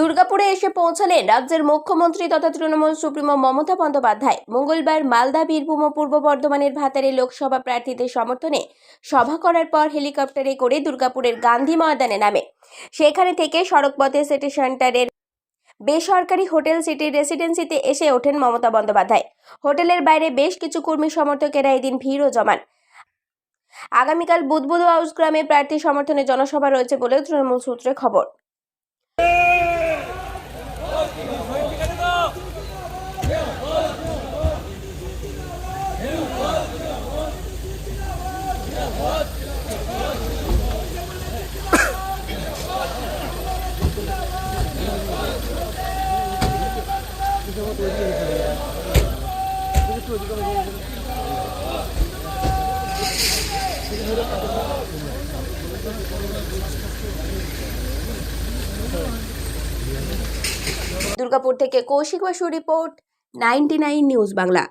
দুর্গাপুরে এসে পৌঁছালেন রাজ্যের মুখ্যমন্ত্রী তথা তৃণমূল সুপ্রিমো মমতা বন্দ্যোপাধ্যায়। মঙ্গলবার মালদা, বীরভূম ও পূর্ব বর্ধমানের ভাতারে লোকসভা প্রার্থীদের সমর্থনে সভা করার পর হেলিকপ্টারে করে দুর্গাপুরের গান্ধী ময়দানে নামে। সেখানে থেকে সড়কপথে সিটি সেন্টারের বেসরকারি হোটেল সিটি রেসিডেন্সিতে এসে ওঠেন মমতা বন্দ্যোপাধ্যায়। হোটেলের বাইরে বেশ কিছু কর্মী সমর্থকেরা এদিন ভিড়ও জমান। আগামীকাল বুধবুধ হাউস গ্রামে প্রার্থী সমর্থনে জনসভা রয়েছে বলেও তৃণমূল সূত্রে খবর। দুর্গাপুর থেকে কৌশিক বাসু রিপোর্ট, 99 নিউজ বাংলা।